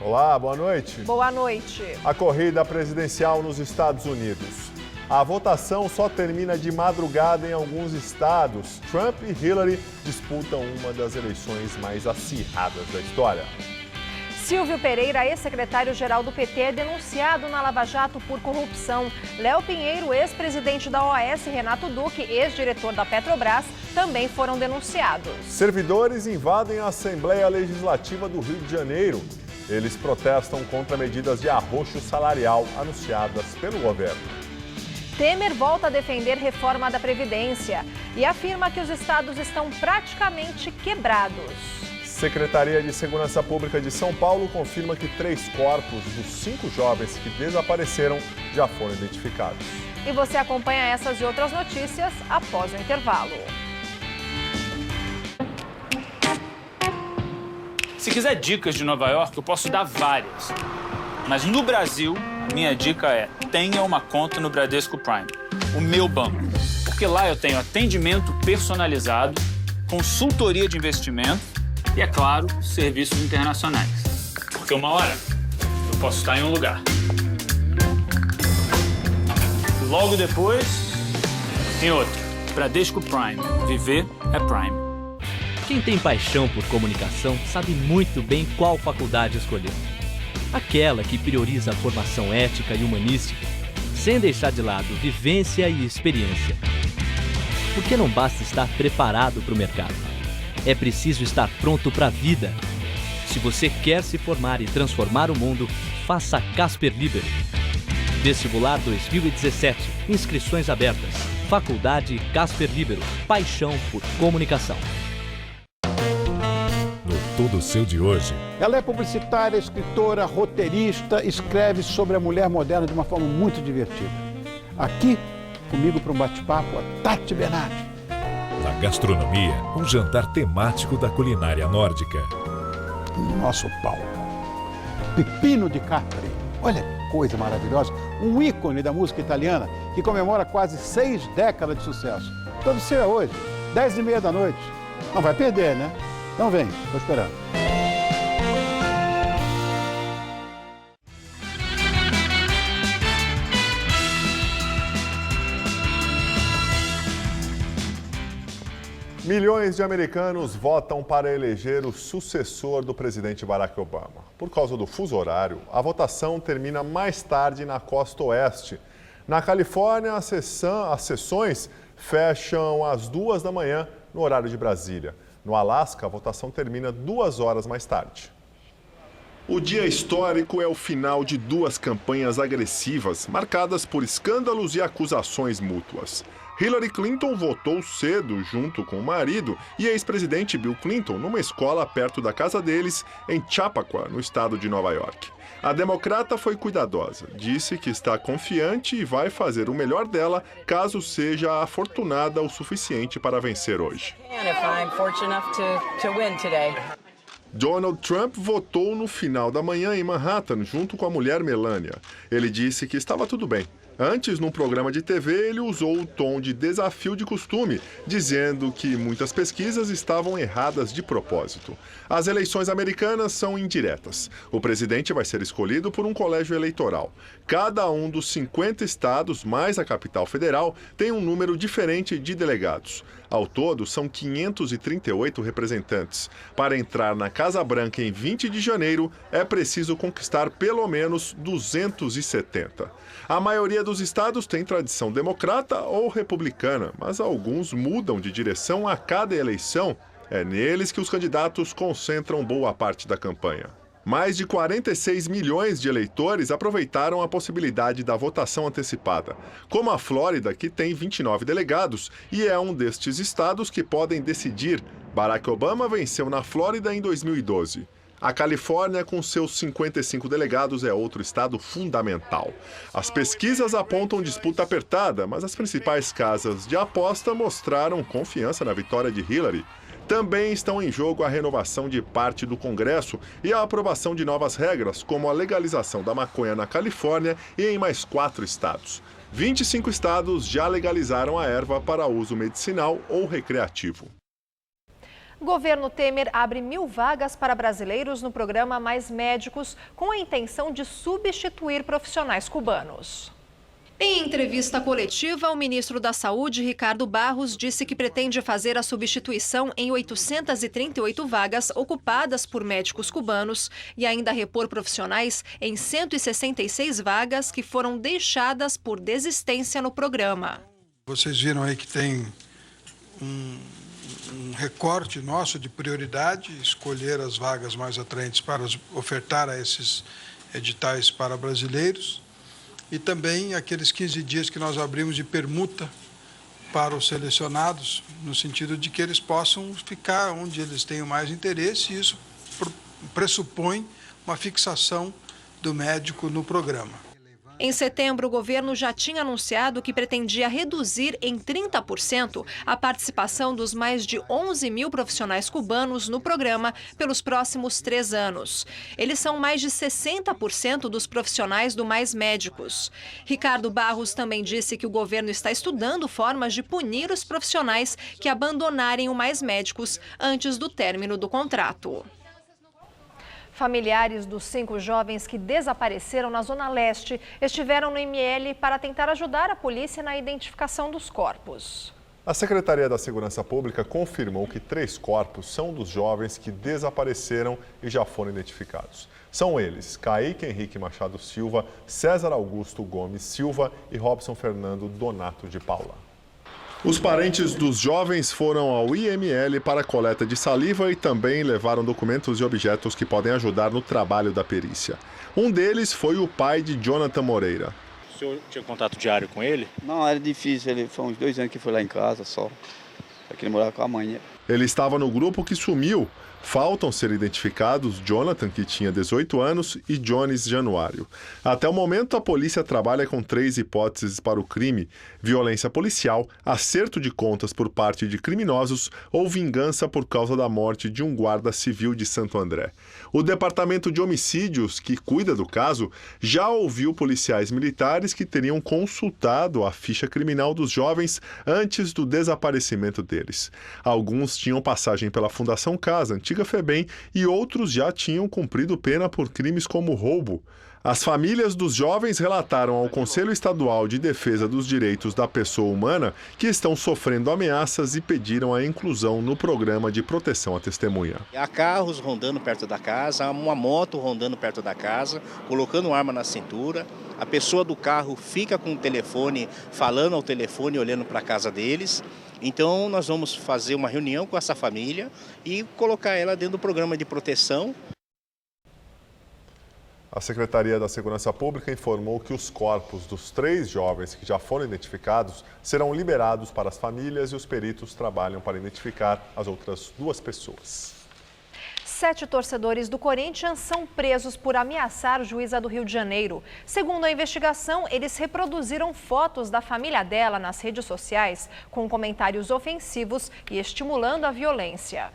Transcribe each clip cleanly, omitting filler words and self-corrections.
Olá, boa noite. Boa noite. A corrida presidencial nos Estados Unidos. A votação só termina de madrugada em alguns estados. Trump e Hillary disputam uma das eleições mais acirradas da história. Silvio Pereira, ex-secretário-geral do PT, é denunciado na Lava Jato por corrupção. Léo Pinheiro, ex-presidente da OAS, Renato Duque, ex-diretor da Petrobras, também foram denunciados. Servidores invadem a Assembleia Legislativa do Rio de Janeiro. Eles protestam contra medidas de arroxo salarial anunciadas pelo governo. Temer volta a defender reforma da Previdência e afirma que os estados estão praticamente quebrados. Secretaria de Segurança Pública de São Paulo confirma que 3 corpos dos 5 jovens que desapareceram já foram identificados. E você acompanha essas e outras notícias após o intervalo. Se quiser dicas de Nova York, eu posso dar várias. Mas no Brasil, minha dica é: tenha uma conta no Bradesco Prime, o meu banco. Porque lá eu tenho atendimento personalizado, consultoria de investimento e, é claro, serviços internacionais. Porque uma hora eu posso estar em um lugar. Logo depois, em outro. Bradesco Prime. Viver é Prime. Quem tem paixão por comunicação sabe muito bem qual faculdade escolher. Aquela que prioriza a formação ética e humanística, sem deixar de lado vivência e experiência. Porque não basta estar preparado para o mercado. É preciso estar pronto para a vida. Se você quer se formar e transformar o mundo, faça Casper Libero. Vestibular 2017. Inscrições abertas. Faculdade Casper Libero. Paixão por comunicação. No Tudo Seu de hoje. Ela é publicitária, escritora, roteirista, escreve sobre a mulher moderna de uma forma muito divertida. Aqui, comigo para um bate-papo, a Tati Bernardi. Na gastronomia, um jantar temático da culinária nórdica. Nosso palco. Pepino di Capri. Olha que coisa maravilhosa. Um ícone da música italiana que comemora quase 6 décadas de sucesso. Todo seu é hoje, 10h30 da noite. Não vai perder, né? Então vem, estou esperando. Milhões de americanos votam para eleger o sucessor do presidente Barack Obama. Por causa do fuso horário, a votação termina mais tarde na costa oeste. Na Califórnia, as sessões fecham às 2 da manhã no horário de Brasília. No Alasca, a votação termina 2 horas mais tarde. O dia histórico é o final de 2 campanhas agressivas, marcadas por escândalos e acusações mútuas. Hillary Clinton votou cedo junto com o marido e ex-presidente Bill Clinton numa escola perto da casa deles, em Chappaqua, no estado de Nova York. A democrata foi cuidadosa, disse que está confiante e vai fazer o melhor dela caso seja afortunada o suficiente para vencer hoje. Donald Trump votou no final da manhã em Manhattan junto com a mulher Melania. Ele disse que estava tudo bem. Antes, num programa de TV, ele usou o tom de desafio de costume, dizendo que muitas pesquisas estavam erradas de propósito. As eleições americanas são indiretas. O presidente vai ser escolhido por um colégio eleitoral. Cada um dos 50 estados, mais a capital federal, tem um número diferente de delegados. Ao todo, são 538 representantes. Para entrar na Casa Branca em 20 de janeiro, é preciso conquistar pelo menos 270. A maioria dos estados tem tradição democrata ou republicana, mas alguns mudam de direção a cada eleição. É neles que os candidatos concentram boa parte da campanha. Mais de 46 milhões de eleitores aproveitaram a possibilidade da votação antecipada, como a Flórida, que tem 29 delegados e é um destes estados que podem decidir. Barack Obama venceu na Flórida em 2012. A Califórnia, com seus 55 delegados, é outro estado fundamental. As pesquisas apontam disputa apertada, mas as principais casas de aposta mostraram confiança na vitória de Hillary. Também estão em jogo a renovação de parte do Congresso e a aprovação de novas regras, como a legalização da maconha na Califórnia e em mais 4 estados. 25 estados já legalizaram a erva para uso medicinal ou recreativo. O governo Temer abre 1.000 vagas para brasileiros no programa Mais Médicos, com a intenção de substituir profissionais cubanos. Em entrevista coletiva, o ministro da Saúde, Ricardo Barros, disse que pretende fazer a substituição em 838 vagas ocupadas por médicos cubanos e ainda repor profissionais em 166 vagas que foram deixadas por desistência no programa. Vocês viram aí que tem um recorte nosso de prioridade, escolher as vagas mais atraentes para ofertar a esses editais para brasileiros e também aqueles 15 dias que nós abrimos de permuta para os selecionados, no sentido de que eles possam ficar onde eles tenham mais interesse, e isso pressupõe uma fixação do médico no programa. Em setembro, o governo já tinha anunciado que pretendia reduzir em 30% a participação dos mais de 11.000 profissionais cubanos no programa pelos próximos 3 anos. Eles são mais de 60% dos profissionais do Mais Médicos. Ricardo Barros também disse que o governo está estudando formas de punir os profissionais que abandonarem o Mais Médicos antes do término do contrato. Familiares dos 5 jovens que desapareceram na Zona Leste estiveram no IML para tentar ajudar a polícia na identificação dos corpos. A Secretaria da Segurança Pública confirmou que 3 corpos são dos jovens que desapareceram e já foram identificados. São eles Kaique Henrique Machado Silva, César Augusto Gomes Silva e Robson Fernando Donato de Paula. Os parentes dos jovens foram ao IML para a coleta de saliva e também levaram documentos e objetos que podem ajudar no trabalho da perícia. Um deles foi o pai de Jonathan Moreira. O senhor tinha contato diário com ele? Não, era difícil. Ele foi uns 2 anos que foi lá em casa só. Aqui ele morava com a mãe. Ele estava no grupo que sumiu. Faltam ser identificados Jonathan, que tinha 18 anos, e Jones Januário. Até o momento, a polícia trabalha com 3 hipóteses para o crime: violência policial, acerto de contas por parte de criminosos ou vingança por causa da morte de um guarda civil de Santo André. O Departamento de Homicídios, que cuida do caso, já ouviu policiais militares que teriam consultado a ficha criminal dos jovens antes do desaparecimento deles. Alguns tinham passagem pela Fundação Casa, antiga FEBEM, e outros já tinham cumprido pena por crimes como roubo. As famílias dos jovens relataram ao Conselho Estadual de Defesa dos Direitos da Pessoa Humana que estão sofrendo ameaças e pediram a inclusão no programa de proteção à testemunha. Há carros rondando perto da casa, há uma moto rondando perto da casa, colocando arma na cintura. A pessoa do carro fica com o telefone, falando ao telefone, olhando para a casa deles. Então nós vamos fazer uma reunião com essa família e colocar ela dentro do programa de proteção. A Secretaria da Segurança Pública informou que os corpos dos 3 jovens que já foram identificados serão liberados para as famílias e os peritos trabalham para identificar as outras 2 pessoas. 7 torcedores do Corinthians são presos por ameaçar juíza do Rio de Janeiro. Segundo a investigação, eles reproduziram fotos da família dela nas redes sociais com comentários ofensivos e estimulando a violência.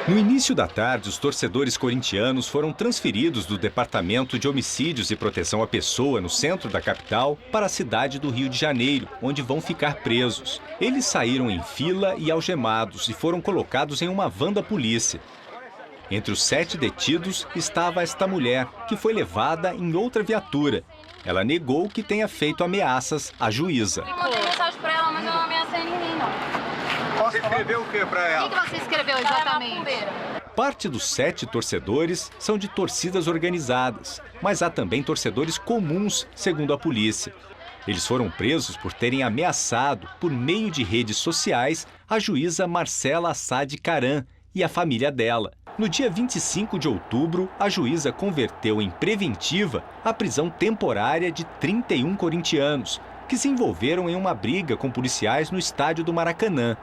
No início da tarde, os torcedores corintianos foram transferidos do Departamento de Homicídios e Proteção à Pessoa, no centro da capital, para a cidade do Rio de Janeiro, onde vão ficar presos. Eles saíram em fila e algemados e foram colocados em uma van da polícia. Entre os 7 detidos estava esta mulher, que foi levada em outra viatura. Ela negou que tenha feito ameaças à juíza. Eu mandei mensagem para ela, mas eu não ameacei ninguém, não. Você escreveu o que para ela? O que você escreveu exatamente? Parte dos 7 torcedores são de torcidas organizadas, mas há também torcedores comuns, segundo a polícia. Eles foram presos por terem ameaçado, por meio de redes sociais, a juíza Marcela Assad Caran e a família dela. No dia 25 de outubro, a juíza converteu em preventiva a prisão temporária de 31 corintianos, que se envolveram em uma briga com policiais no estádio do Maracanã.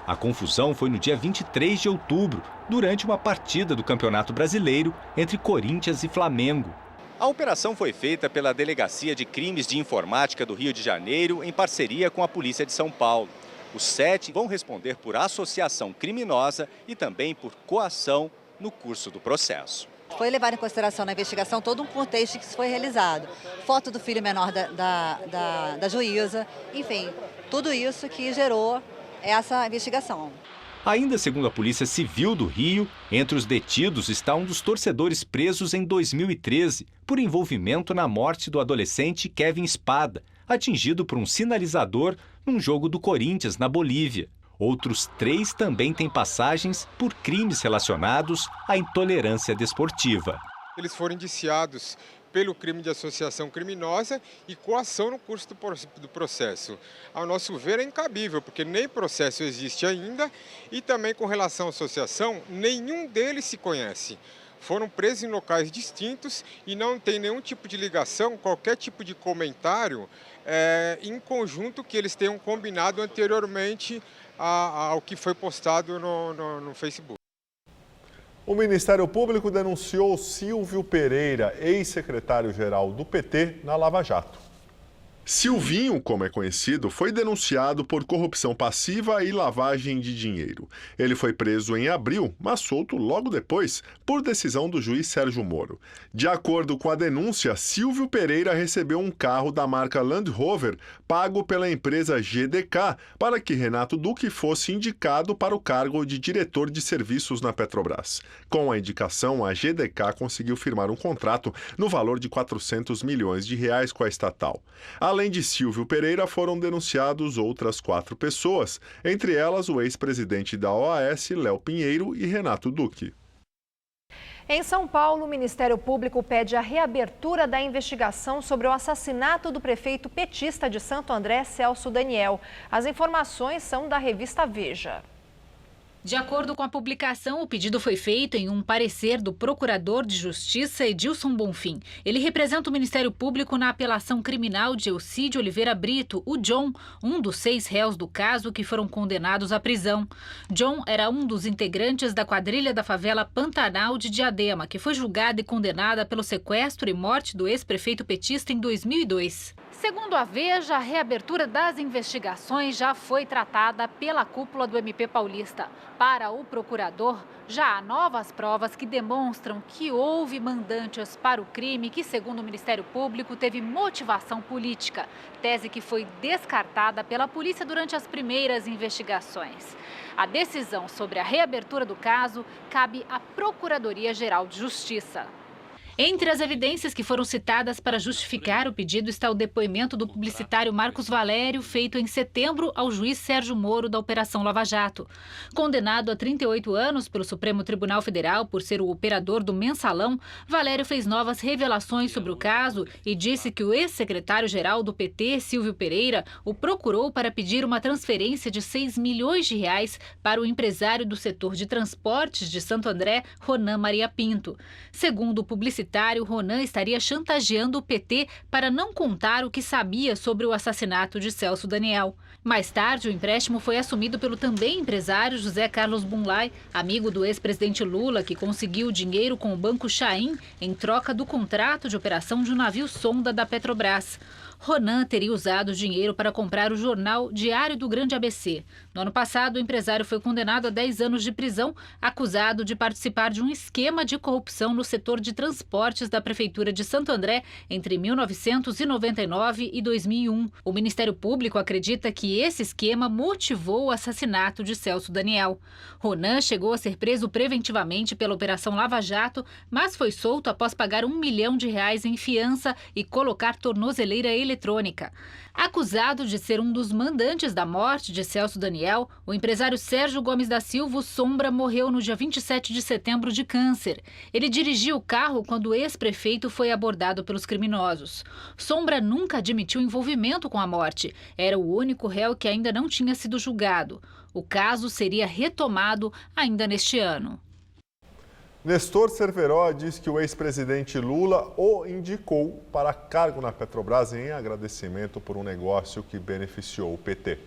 A confusão foi no dia 23 de outubro, durante uma partida do Campeonato Brasileiro entre Corinthians e Flamengo. A operação foi feita pela Delegacia de Crimes de Informática do Rio de Janeiro, em parceria com a Polícia de São Paulo. Os 7 vão responder por associação criminosa e também por coação no curso do processo. Foi levado em consideração na investigação todo um contexto que foi realizado. Foto do filho menor da juíza, enfim, tudo isso que gerou essa investigação. Ainda segundo a Polícia Civil do Rio, entre os detidos está um dos torcedores presos em 2013 por envolvimento na morte do adolescente Kevin Espada, atingido por um sinalizador num jogo do Corinthians na Bolívia. Outros 3 também têm passagens por crimes relacionados à intolerância desportiva. Eles foram indiciados pelo crime de associação criminosa e coação no curso do processo. Ao nosso ver, é incabível, porque nem processo existe ainda e também com relação à associação, nenhum deles se conhece. Foram presos em locais distintos e não tem nenhum tipo de ligação, qualquer tipo de comentário em conjunto que eles tenham combinado anteriormente ao que foi postado no Facebook. O Ministério Público denunciou Silvio Pereira, ex-secretário-geral do PT, na Lava Jato. Silvinho, como é conhecido, foi denunciado por corrupção passiva e lavagem de dinheiro. Ele foi preso em abril, mas solto logo depois, por decisão do juiz Sérgio Moro. De acordo com a denúncia, Silvio Pereira recebeu um carro da marca Land Rover pago pela empresa GDK para que Renato Duque fosse indicado para o cargo de diretor de serviços na Petrobras. Com a indicação, a GDK conseguiu firmar um contrato no valor de R$400 milhões com a estatal. Além de Silvio Pereira, foram denunciados outras 4 pessoas, entre elas o ex-presidente da OAS, Léo Pinheiro, e Renato Duque. Em São Paulo, o Ministério Público pede a reabertura da investigação sobre o assassinato do prefeito petista de Santo André, Celso Daniel. As informações são da revista Veja. De acordo com a publicação, o pedido foi feito em um parecer do Procurador de Justiça Edilson Bonfim. Ele representa o Ministério Público na apelação criminal de Elcídio Oliveira Brito, o John, um dos 6 réus do caso que foram condenados à prisão. John era um dos integrantes da quadrilha da favela Pantanal de Diadema, que foi julgada e condenada pelo sequestro e morte do ex-prefeito petista em 2002. Segundo a Veja, a reabertura das investigações já foi tratada pela cúpula do MP paulista. Para o procurador, já há novas provas que demonstram que houve mandantes para o crime que, segundo o Ministério Público, teve motivação política, tese que foi descartada pela polícia durante as primeiras investigações. A decisão sobre a reabertura do caso cabe à Procuradoria-Geral de Justiça. Entre as evidências que foram citadas para justificar o pedido está o depoimento do publicitário Marcos Valério, feito em setembro ao juiz Sérgio Moro da Operação Lava Jato. Condenado a 38 anos pelo Supremo Tribunal Federal por ser o operador do Mensalão, Valério fez novas revelações sobre o caso e disse que o ex-secretário-geral do PT, Silvio Pereira, o procurou para pedir uma transferência de R$6 milhões para o empresário do setor de transportes de Santo André, Ronan Maria Pinto. Segundo o publicitário, Ronan estaria chantageando o PT para não contar o que sabia sobre o assassinato de Celso Daniel. Mais tarde, o empréstimo foi assumido pelo também empresário José Carlos Bunlai, amigo do ex-presidente Lula, que conseguiu o dinheiro com o Banco Chaim em troca do contrato de operação de um navio sonda da Petrobras. Ronan teria usado o dinheiro para comprar o jornal Diário do Grande ABC. No ano passado, o empresário foi condenado a 10 anos de prisão, acusado de participar de um esquema de corrupção no setor de transportes da Prefeitura de Santo André entre 1999 e 2001. O Ministério Público acredita que esse esquema motivou o assassinato de Celso Daniel. Ronan chegou a ser preso preventivamente pela Operação Lava Jato, mas foi solto após pagar R$1 milhão em fiança e colocar tornozeleira eletrônica. Acusado de ser um dos mandantes da morte de Celso Daniel, o empresário Sérgio Gomes da Silva, o Sombra, morreu no dia 27 de setembro de câncer. Ele dirigia o carro quando o ex-prefeito foi abordado pelos criminosos. Sombra nunca admitiu envolvimento com a morte. Era o único réu que ainda não tinha sido julgado. O caso seria retomado ainda neste ano. Nestor Cerveró diz que o ex-presidente Lula o indicou para cargo na Petrobras em agradecimento por um negócio que beneficiou o PT.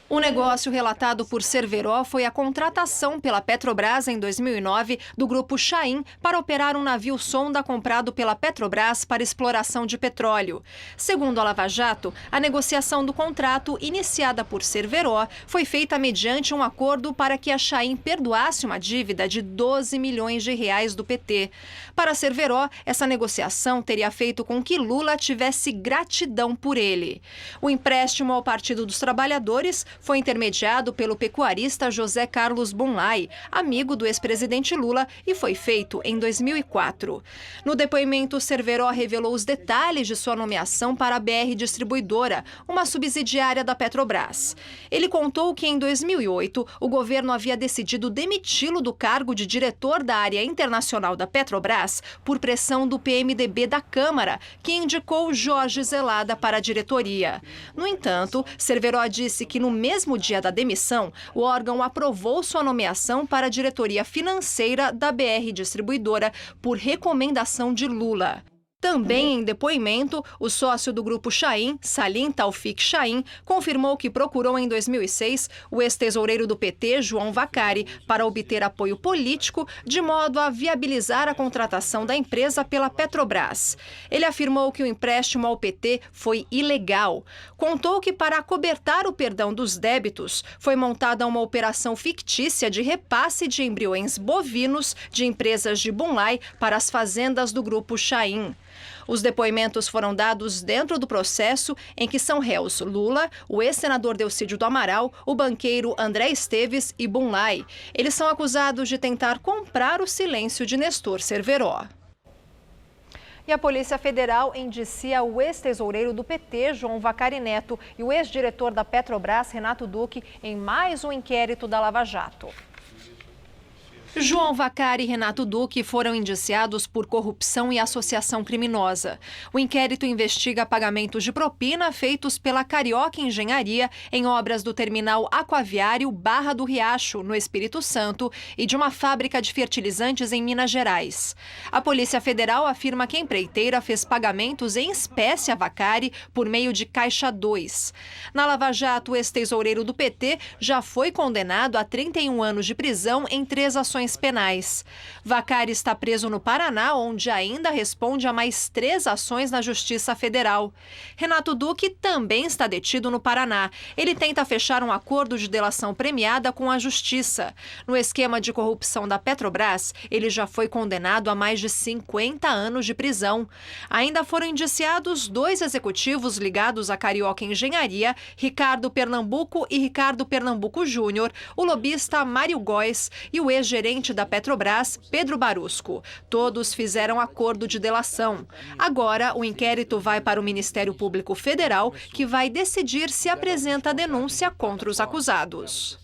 O negócio relatado por Cerveró foi a contratação pela Petrobras em 2009 do grupo Chaim para operar um navio sonda comprado pela Petrobras para exploração de petróleo. Segundo a Lava Jato, a negociação do contrato, iniciada por Cerveró, foi feita mediante um acordo para que a Chaim perdoasse uma dívida de R$12 milhões do PT. Para Cerveró, essa negociação teria feito com que Lula tivesse gratidão por ele. O empréstimo ao Partido dos Trabalhadores foi intermediado pelo pecuarista José Carlos Bonlai, amigo do ex-presidente Lula, e foi feito em 2004. No depoimento, Cerveró revelou os detalhes de sua nomeação para a BR Distribuidora, uma subsidiária da Petrobras. Ele contou que em 2008, o governo havia decidido demiti-lo do cargo de diretor da área internacional da Petrobras por pressão do PMDB da Câmara, que indicou Jorge Zelada para a diretoria. No entanto, Cerveró disse que no mesmo dia da demissão, o órgão aprovou sua nomeação para a diretoria financeira da BR Distribuidora por recomendação de Lula. Também em depoimento, o sócio do Grupo Chaim, Salim Taufik Chaim, confirmou que procurou em 2006 o ex-tesoureiro do PT, João Vacari, para obter apoio político, de modo a viabilizar a contratação da empresa pela Petrobras. Ele afirmou que o empréstimo ao PT foi ilegal. Contou que, para acobertar o perdão dos débitos, foi montada uma operação fictícia de repasse de embriões bovinos de empresas de Bonlai para as fazendas do Grupo Chaim. Os depoimentos foram dados dentro do processo em que são réus Lula, o ex-senador Delcídio do Amaral, o banqueiro André Esteves e Bonlai. Eles são acusados de tentar comprar o silêncio de Nestor Cerveró. E a Polícia Federal indicia o ex-tesoureiro do PT, João Vacari Neto, e o ex-diretor da Petrobras, Renato Duque, em mais um inquérito da Lava Jato. João Vacari e Renato Duque foram indiciados por corrupção e associação criminosa. O inquérito investiga pagamentos de propina feitos pela Carioca Engenharia em obras do terminal aquaviário Barra do Riacho, no Espírito Santo, e de uma fábrica de fertilizantes em Minas Gerais. A Polícia Federal afirma que a empreiteira fez pagamentos em espécie a Vacari por meio de Caixa 2. Na Lava Jato, o ex-tesoureiro do PT já foi condenado a 31 anos de prisão em 3 ações penais. Vacari está preso no Paraná, onde ainda responde a mais 3 ações na Justiça Federal. Renato Duque também está detido no Paraná. Ele tenta fechar um acordo de delação premiada com a Justiça. No esquema de corrupção da Petrobras, ele já foi condenado a mais de 50 anos de prisão. Ainda foram indiciados 2 executivos ligados à Carioca Engenharia, Ricardo Pernambuco e Ricardo Pernambuco Júnior, o lobista Mário Góes e o ex-gerente da Petrobras, Pedro Barusco. Todos fizeram acordo de delação. Agora, o inquérito vai para o Ministério Público Federal, que vai decidir se apresenta denúncia contra os acusados.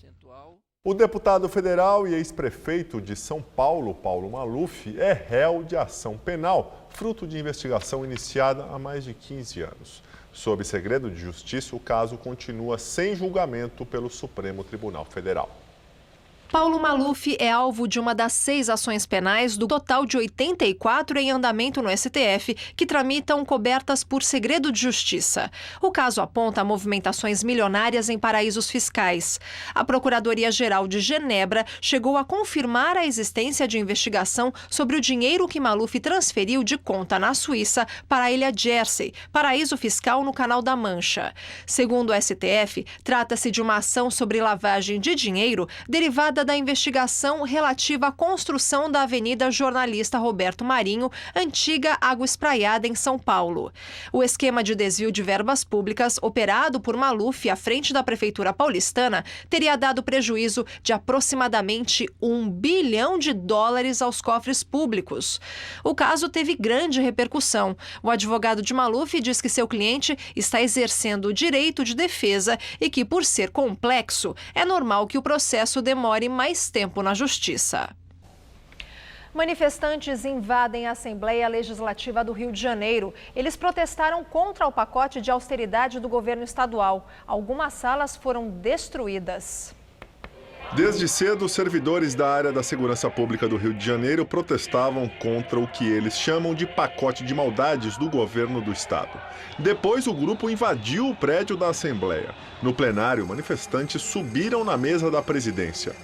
O deputado federal e ex-prefeito de São Paulo, Paulo Maluf, é réu de ação penal, fruto de investigação iniciada há mais de 15 anos. Sob segredo de justiça, o caso continua sem julgamento pelo Supremo Tribunal Federal. Paulo Maluf é alvo de uma das 6 ações penais do total de 84 em andamento no STF, que tramitam cobertas por segredo de justiça. O caso aponta movimentações milionárias em paraísos fiscais. A Procuradoria-Geral de Genebra chegou a confirmar a existência de investigação sobre o dinheiro que Maluf transferiu de conta na Suíça para a Ilha Jersey, paraíso fiscal no Canal da Mancha. Segundo o STF, trata-se de uma ação sobre lavagem de dinheiro derivada da investigação relativa à construção da Avenida Jornalista Roberto Marinho, antiga Água Espraiada, em São Paulo. O esquema de desvio de verbas públicas, operado por Maluf à frente da Prefeitura paulistana, teria dado prejuízo de aproximadamente $1 bilhão aos cofres públicos. O caso teve grande repercussão. O advogado de Maluf diz que seu cliente está exercendo o direito de defesa e que, por ser complexo, é normal que o processo demore mais tempo na Justiça. Manifestantes invadem a Assembleia Legislativa do Rio de Janeiro. Eles protestaram contra o pacote de austeridade do governo estadual. Algumas salas foram destruídas. Desde cedo, servidores da área da segurança pública do Rio de Janeiro protestavam contra o que eles chamam de pacote de maldades do governo do estado. Depois, o grupo invadiu o prédio da Assembleia. No plenário, manifestantes subiram na mesa da presidência.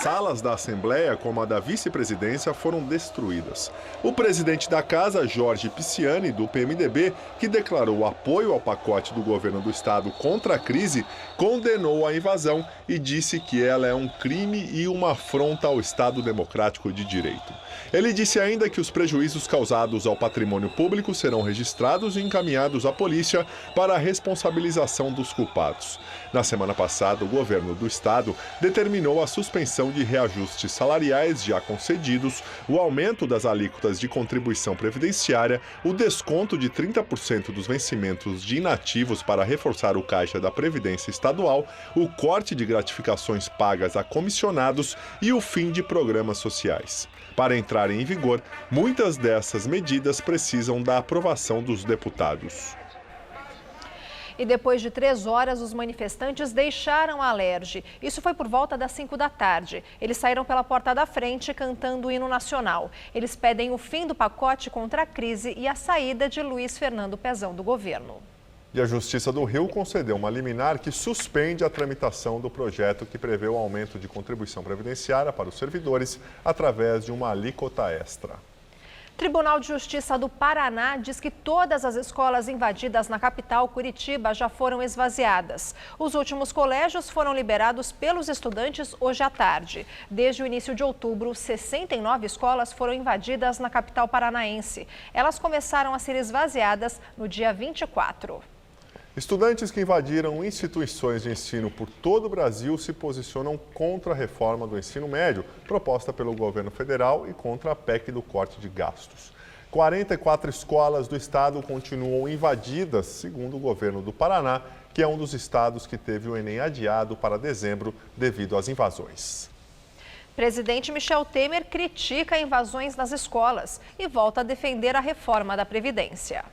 Salas da Assembleia, como a da vice-presidência, foram destruídas. O presidente da casa, Jorge Pisciani, do PMDB, que declarou apoio ao pacote do governo do estado contra a crise, condenou a invasão e disse que ela é um crime e uma afronta ao Estado Democrático de Direito. Ele disse ainda que os prejuízos causados ao patrimônio público serão registrados e encaminhados à polícia para a responsabilização dos culpados. Na semana passada, o governo do estado determinou a suspensão de reajustes salariais já concedidos, o aumento das alíquotas de contribuição previdenciária, o desconto de 30% dos vencimentos de inativos para reforçar o caixa da Previdência Estadual, o corte de gratificações pagas a comissionados e o fim de programas sociais. Para entrarem em vigor, muitas dessas medidas precisam da aprovação dos deputados. E depois de 3 horas, os manifestantes deixaram a Alerj. Isso foi por volta das 5 da tarde. Eles saíram pela porta da frente cantando o hino nacional. Eles pedem o fim do pacote contra a crise e a saída de Luiz Fernando Pezão do governo. E a Justiça do Rio concedeu uma liminar que suspende a tramitação do projeto que prevê o aumento de contribuição previdenciária para os servidores através de uma alíquota extra. Tribunal de Justiça do Paraná diz que todas as escolas invadidas na capital, Curitiba, já foram esvaziadas. Os últimos colégios foram liberados pelos estudantes hoje à tarde. Desde o início de outubro, 69 escolas foram invadidas na capital paranaense. Elas começaram a ser esvaziadas no dia 24. Estudantes que invadiram instituições de ensino por todo o Brasil se posicionam contra a reforma do ensino médio proposta pelo governo federal e contra a PEC do corte de gastos. 44 escolas do estado continuam invadidas, segundo o governo do Paraná, que é um dos estados que teve o Enem adiado para dezembro devido às invasões. Presidente Michel Temer critica invasões nas escolas e volta a defender a reforma da Previdência.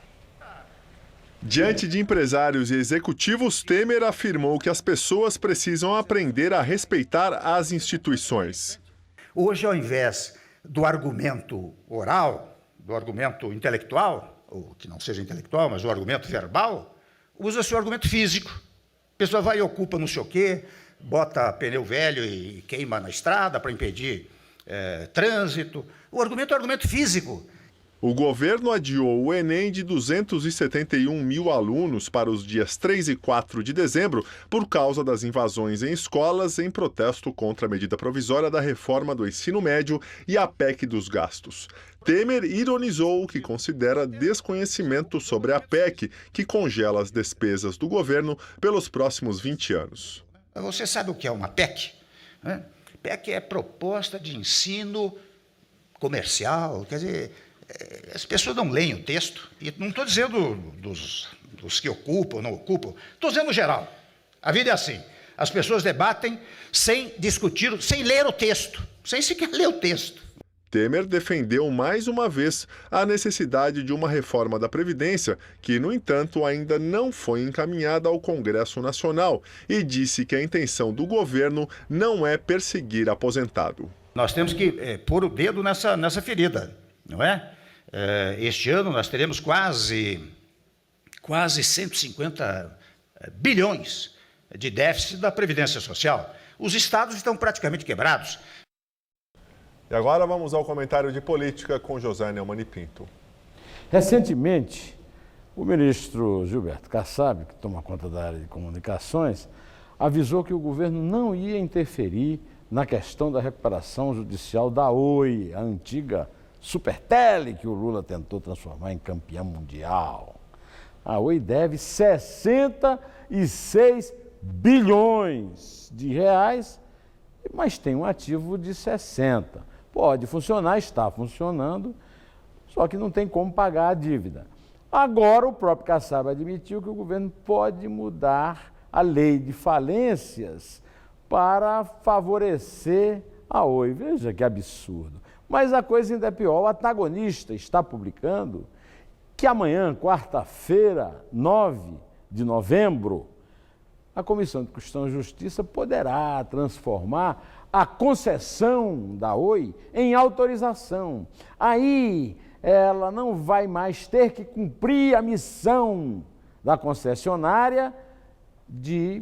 Diante de empresários e executivos, Temer afirmou que as pessoas precisam aprender a respeitar as instituições. Hoje, ao invés do argumento oral, do argumento intelectual, ou que não seja intelectual, mas o argumento verbal, usa-se o argumento físico. A pessoa vai e ocupa não sei o quê, bota pneu velho e queima na estrada para impedir trânsito. O argumento é o argumento físico. O governo adiou o Enem de 271 mil alunos para os dias 3 e 4 de dezembro por causa das invasões em escolas em protesto contra a medida provisória da reforma do ensino médio e a PEC dos gastos. Temer ironizou o que considera desconhecimento sobre a PEC, que congela as despesas do governo pelos próximos 20 anos. Você sabe o que é uma PEC? PEC é proposta de ensino comercial, quer dizer... As pessoas não leem o texto, e não estou dizendo dos que ocupam ou não ocupam, estou dizendo no geral. A vida é assim, as pessoas debatem sem discutir, sem ler o texto, sem sequer ler o texto. Temer defendeu mais uma vez a necessidade de uma reforma da Previdência, que, no entanto, ainda não foi encaminhada ao Congresso Nacional, e disse que a intenção do governo não é perseguir aposentado. Nós temos que pôr o dedo nessa ferida, não é? Este ano nós teremos quase 150 bilhões de déficit da Previdência Social. Os estados estão praticamente quebrados. E agora vamos ao comentário de política com José Neumann e Pinto. Recentemente, o ministro Gilberto Kassab, que toma conta da área de comunicações, avisou que o governo não ia interferir na questão da recuperação judicial da Oi, a antiga Supertele, que o Lula tentou transformar em campeã mundial. A Oi deve 66 bilhões de reais, mas tem um ativo de 60. Pode funcionar, está funcionando, só que não tem como pagar a dívida. Agora o próprio Kassab admitiu que o governo pode mudar a lei de falências para favorecer a Oi. Veja que absurdo. Mas a coisa ainda é pior. O antagonista está publicando que amanhã, quarta-feira, 9 de novembro, a Comissão de Constituição e Justiça poderá transformar a concessão da Oi em autorização. Aí ela não vai mais ter que cumprir a missão da concessionária de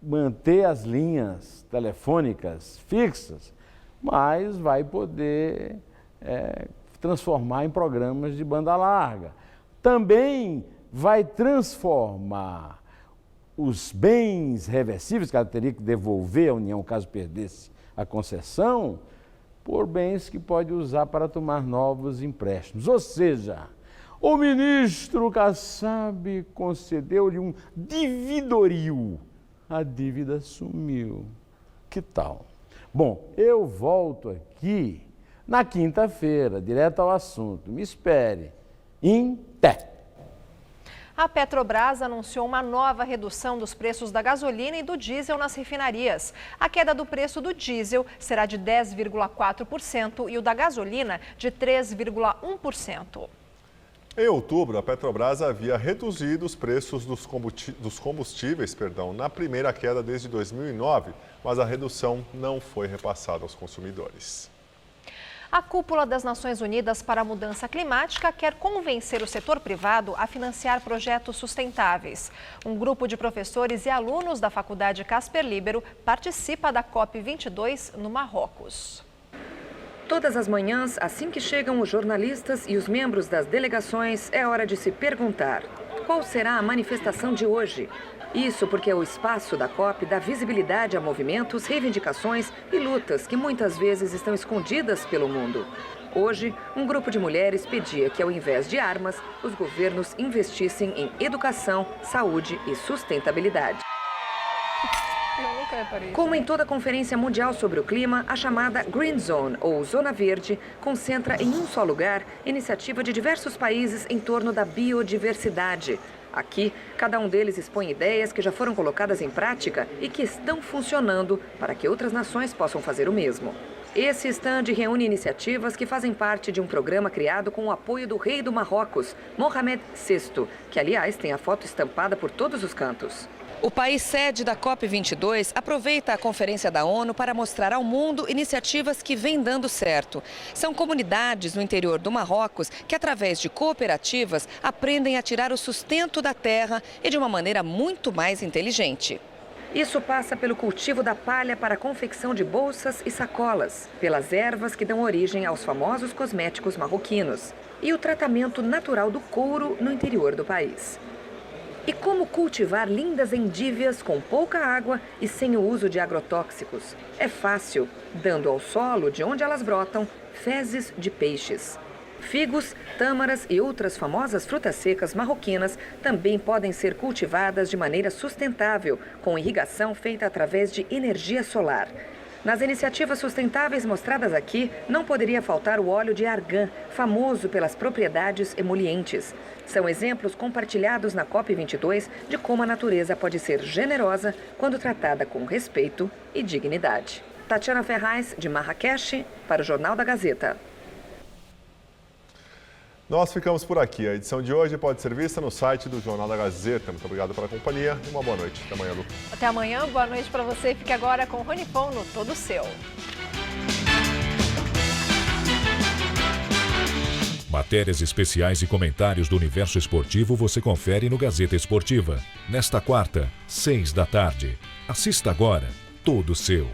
manter as linhas telefônicas fixas, mas vai poder transformar em programas de banda larga. Também vai transformar os bens reversíveis, que ela teria que devolver à União caso perdesse a concessão, por bens que pode usar para tomar novos empréstimos. Ou seja, o ministro Kassab concedeu-lhe um dividorio. A dívida sumiu. Que tal? Bom, eu volto aqui na quinta-feira, direto ao assunto. Me espere. Em pé. A Petrobras anunciou uma nova redução dos preços da gasolina e do diesel nas refinarias. A queda do preço do diesel será de 10,4% e o da gasolina de 3,1%. Em outubro, a Petrobras havia reduzido os preços dos combustíveis, na primeira queda desde 2009, mas a redução não foi repassada aos consumidores. A Cúpula das Nações Unidas para a Mudança Climática quer convencer o setor privado a financiar projetos sustentáveis. Um grupo de professores e alunos da Faculdade Casper Libero participa da COP22 no Marrocos. Todas as manhãs, assim que chegam os jornalistas e os membros das delegações, é hora de se perguntar: qual será a manifestação de hoje? Isso porque o espaço da COP dá visibilidade a movimentos, reivindicações e lutas que muitas vezes estão escondidas pelo mundo. Hoje, um grupo de mulheres pedia que, ao invés de armas, os governos investissem em educação, saúde e sustentabilidade. Como em toda conferência mundial sobre o clima, a chamada Green Zone, ou Zona Verde, concentra em um só lugar iniciativa de diversos países em torno da biodiversidade. Aqui, cada um deles expõe ideias que já foram colocadas em prática e que estão funcionando para que outras nações possam fazer o mesmo. Esse stand reúne iniciativas que fazem parte de um programa criado com o apoio do rei do Marrocos, Mohamed VI, que, aliás, tem a foto estampada por todos os cantos. O país sede da COP22 aproveita a Conferência da ONU para mostrar ao mundo iniciativas que vêm dando certo. São comunidades no interior do Marrocos que, através de cooperativas, aprendem a tirar o sustento da terra e de uma maneira muito mais inteligente. Isso passa pelo cultivo da palha para a confecção de bolsas e sacolas, pelas ervas que dão origem aos famosos cosméticos marroquinos e o tratamento natural do couro no interior do país. E como cultivar lindas endívias com pouca água e sem o uso de agrotóxicos? É fácil, dando ao solo de onde elas brotam fezes de peixes. Figos, tâmaras e outras famosas frutas secas marroquinas também podem ser cultivadas de maneira sustentável, com irrigação feita através de energia solar. Nas iniciativas sustentáveis mostradas aqui, não poderia faltar o óleo de argan, famoso pelas propriedades emolientes. São exemplos compartilhados na COP22 de como a natureza pode ser generosa quando tratada com respeito e dignidade. Tatiana Ferraz, de Marrakech, para o Jornal da Gazeta. Nós ficamos por aqui. A edição de hoje pode ser vista no site do Jornal da Gazeta. Muito obrigado pela companhia e uma boa noite. Até amanhã, Lu. Até amanhã, boa noite para você. Fique agora com o Rony Fon no Todo Seu. Matérias especiais e comentários do universo esportivo você confere no Gazeta Esportiva. Nesta quarta, 6 da tarde. Assista agora Todo Seu.